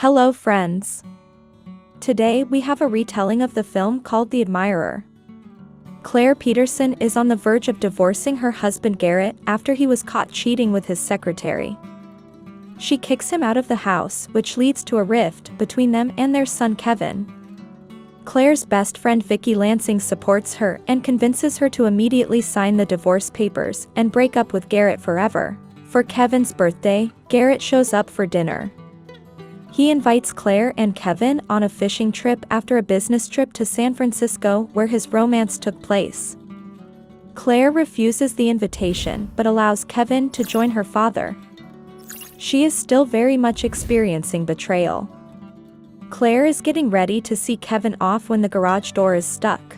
Hello friends. Today we have a retelling of the film called The Admirer. Claire Peterson is on the verge of divorcing her husband Garrett after he was caught cheating with his secretary. She kicks him out of the house, which leads to a rift between them and their son Kevin. Claire's best friend Vicki Lansing supports her and convinces her to immediately sign the divorce papers and break up with Garrett forever. For Kevin's birthday, Garrett shows up for dinner. He invites Claire and Kevin on a fishing trip after a business trip to San Francisco where his romance took place. Claire refuses the invitation but allows Kevin to join her father. She is still very much experiencing betrayal. Claire is getting ready to see Kevin off when the garage door is stuck.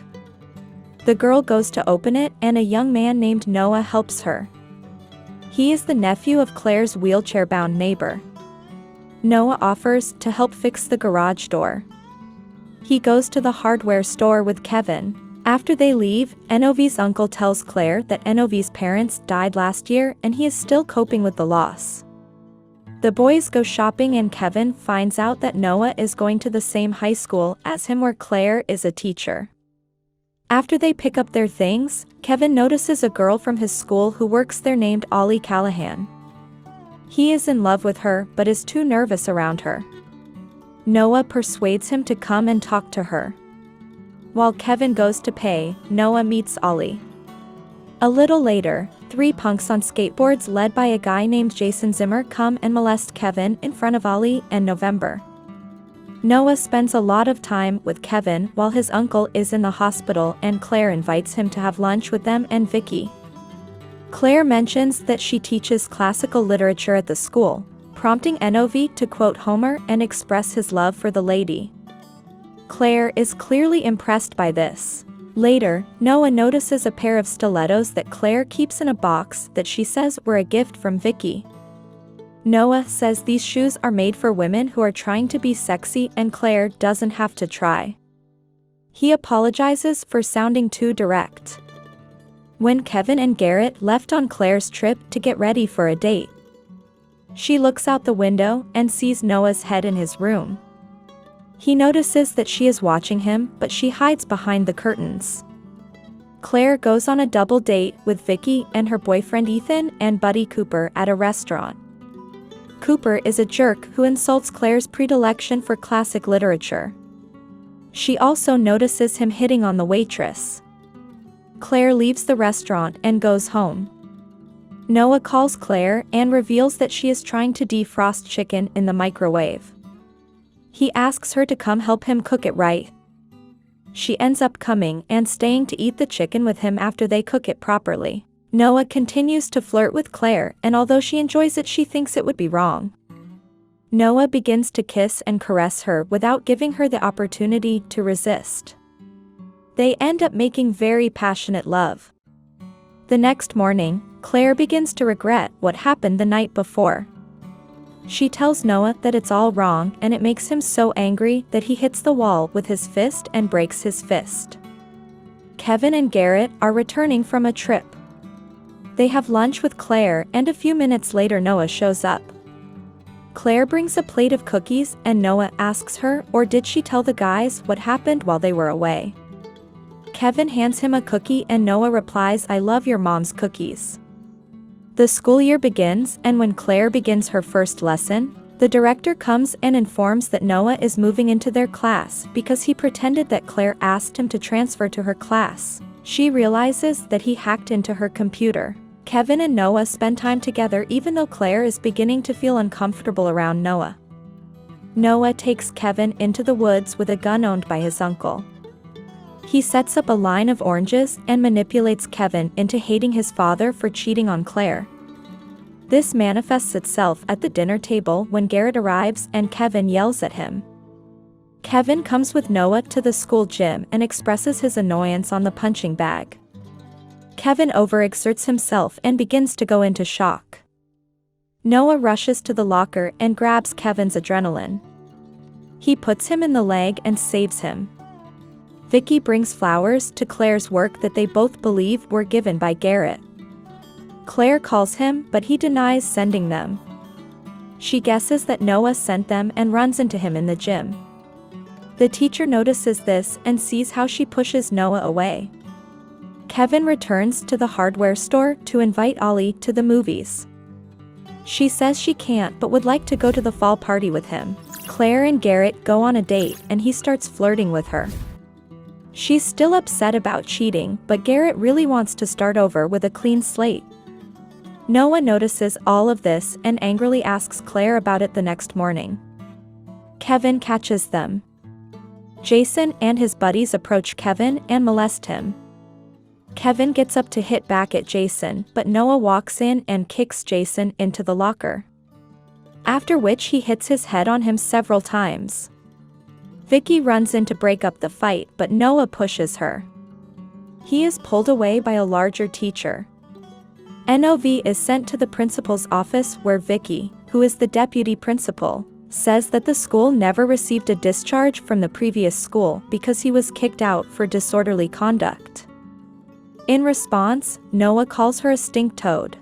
The girl goes to open it and a young man named Noah helps her. He is the nephew of Claire's wheelchair-bound neighbor. Noah offers to help fix the garage door. He goes to the hardware store with Kevin. After they leave, Nov's uncle tells Claire that Nov's parents died last year and he is still coping with the loss. The boys go shopping and Kevin finds out that Noah is going to the same high school as him where Claire is a teacher. After they pick up their things, Kevin notices a girl from his school who works there named Ollie Callahan. He is in love with her but is too nervous around her. Noah persuades him to come and talk to her. While Kevin goes to pay, Noah meets Ollie. A little later, 3 punks on skateboards led by a guy named Jason Zimmer come and molest Kevin in front of Ollie and November. Noah spends a lot of time with Kevin while his uncle is in the hospital and Claire invites him to have lunch with them and Vicki. Claire mentions that she teaches classical literature at the school, prompting Nov to quote Homer and express his love for the lady. Claire is clearly impressed by this. Later, Noah notices a pair of stilettos that Claire keeps in a box that she says were a gift from Vicki. Noah says these shoes are made for women who are trying to be sexy and Claire doesn't have to try. He apologizes for sounding too direct. When Kevin and Garrett left on Claire's trip to get ready for a date, she looks out the window and sees Noah's head in his room. He notices that she is watching him but she hides behind the curtains. Claire goes on a double date with Vicki and her boyfriend Ethan and buddy Cooper at a restaurant. Cooper is a jerk who insults Claire's predilection for classic literature. She also notices him hitting on the waitress. Claire leaves the restaurant and goes home. Noah calls Claire and reveals that she is trying to defrost chicken in the microwave. He asks her to come help him cook it right. She ends up coming and staying to eat the chicken with him after they cook it properly. Noah continues to flirt with Claire and although she enjoys it she thinks it would be wrong. Noah begins to kiss and caress her without giving her the opportunity to resist. They end up making very passionate love. The next morning, Claire begins to regret what happened the night before. She tells Noah that it's all wrong and it makes him so angry that he hits the wall with his fist and breaks his fist. Kevin and Garrett are returning from a trip. They have lunch with Claire and a few minutes later Noah shows up. Claire brings a plate of cookies and Noah asks her, or did she tell the guys what happened while they were away? Kevin hands him a cookie and Noah replies, "I love your mom's cookies." The school year begins and when Claire begins her first lesson, the director comes and informs that Noah is moving into their class because he pretended that Claire asked him to transfer to her class. She realizes that he hacked into her computer. Kevin and Noah spend time together even though Claire is beginning to feel uncomfortable around Noah. Noah takes Kevin into the woods with a gun owned by his uncle. He sets up a line of oranges and manipulates Kevin into hating his father for cheating on Claire. This manifests itself at the dinner table when Garrett arrives and Kevin yells at him. Kevin comes with Noah to the school gym and expresses his annoyance on the punching bag. Kevin overexerts himself and begins to go into shock. Noah rushes to the locker and grabs Kevin's adrenaline. He puts him in the leg and saves him. Vicki brings flowers to Claire's work that they both believe were given by Garrett. Claire calls him but he denies sending them. She guesses that Noah sent them and runs into him in the gym. The teacher notices this and sees how she pushes Noah away. Kevin returns to the hardware store to invite Ollie to the movies. She says she can't but would like to go to the fall party with him. Claire and Garrett go on a date and he starts flirting with her. She's still upset about cheating, but Garrett really wants to start over with a clean slate. Noah notices all of this and angrily asks Claire about it the next morning. Kevin catches them. Jason and his buddies approach Kevin and molest him. Kevin gets up to hit back at Jason, but Noah walks in and kicks Jason into the locker. After which he hits his head on him several times. Vicki runs in to break up the fight, but Noah pushes her. He is pulled away by a larger teacher. NOV is sent to the principal's office where Vicki, who is the deputy principal, says that the school never received a discharge from the previous school because he was kicked out for disorderly conduct. In response, Noah calls her a stink toad.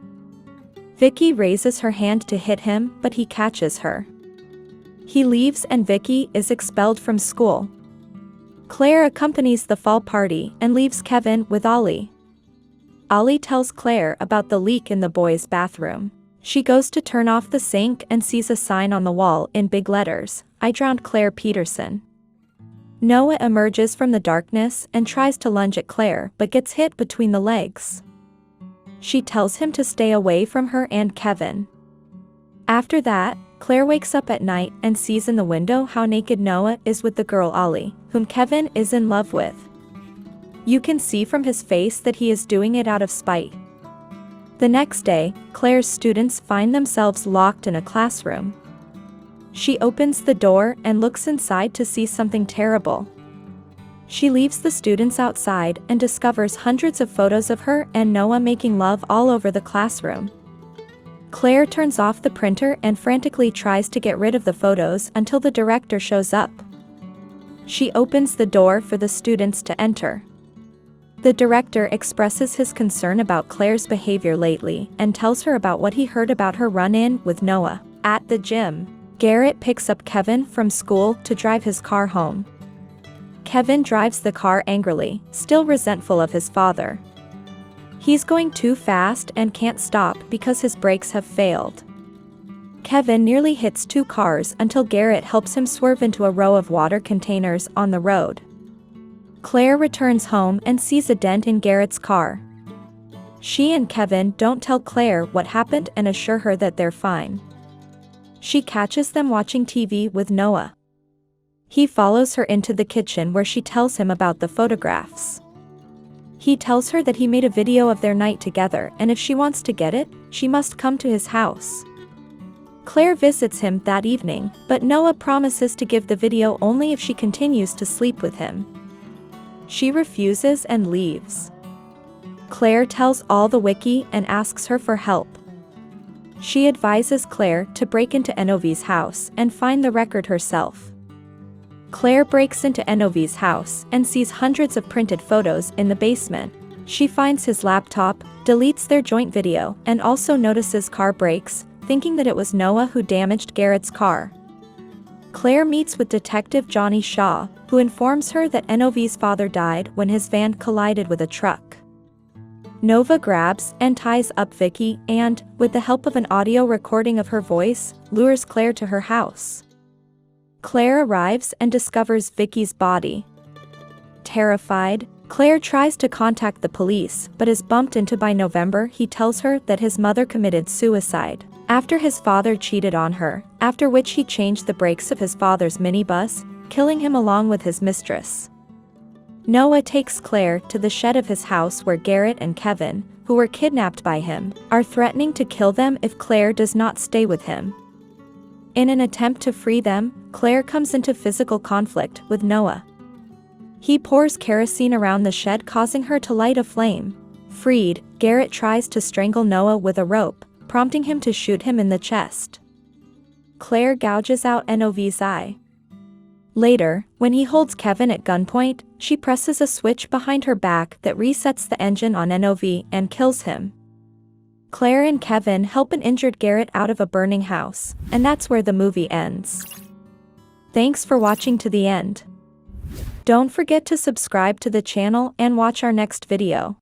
Vicki raises her hand to hit him, but he catches her. He leaves and Vicki is expelled from school. Claire accompanies the fall party and leaves Kevin with Ollie. Ollie tells Claire about the leak in the boys' bathroom. She goes to turn off the sink and sees a sign on the wall in big letters, "I drowned Claire Peterson." Noah emerges from the darkness and tries to lunge at Claire but gets hit between the legs. She tells him to stay away from her and Kevin. After that, Claire wakes up at night and sees in the window how naked Noah is with the girl Ollie, whom Kevin is in love with. You can see from his face that he is doing it out of spite. The next day, Claire's students find themselves locked in a classroom. She opens the door and looks inside to see something terrible. She leaves the students outside and discovers hundreds of photos of her and Noah making love all over the classroom. Claire turns off the printer and frantically tries to get rid of the photos until the director shows up. She opens the door for the students to enter. The director expresses his concern about Claire's behavior lately and tells her about what he heard about her run-in with Noah at the gym. Garrett picks up Kevin from school to drive his car home. Kevin drives the car angrily, still resentful of his father. He's going too fast and can't stop because his brakes have failed. Kevin nearly hits two cars until Garrett helps him swerve into a row of water containers on the road. Claire returns home and sees a dent in Garrett's car. She and Kevin don't tell Claire what happened and assure her that they're fine. She catches them watching TV with Noah. He follows her into the kitchen where she tells him about the photographs. He tells her that he made a video of their night together and if she wants to get it, she must come to his house. Claire visits him that evening, but Noah promises to give the video only if she continues to sleep with him. She refuses and leaves. Claire tells all the wiki and asks her for help. She advises Claire to break into NOV's house and find the record herself. Claire breaks into NOV's house and sees hundreds of printed photos in the basement. She finds his laptop, deletes their joint video, and also notices car brakes, thinking that it was Noah who damaged Garrett's car. Claire meets with Detective Johnny Shaw, who informs her that NOV's father died when his van collided with a truck. Nova grabs and ties up Vicki and, with the help of an audio recording of her voice, lures Claire to her house. Claire arrives and discovers Vicki's body. Terrified, Claire tries to contact the police but is bumped into by November. He tells her that his mother committed suicide after his father cheated on her, after which he changed the brakes of his father's minibus, killing him along with his mistress. Noah takes Claire to the shed of his house where Garrett and Kevin, who were kidnapped by him, are threatening to kill them if Claire does not stay with him. In an attempt to free them, Claire comes into physical conflict with Noah. He pours kerosene around the shed, causing her to light a flame. Freed, Garrett tries to strangle Noah with a rope, prompting him to shoot him in the chest. Claire gouges out NOV's eye. Later, when he holds Kevin at gunpoint, she presses a switch behind her back that resets the engine on NOV and kills him. Claire and Kevin help an injured Garrett out of a burning house, and that's where the movie ends. Thanks for watching to the end. Don't forget to subscribe to the channel and watch our next video.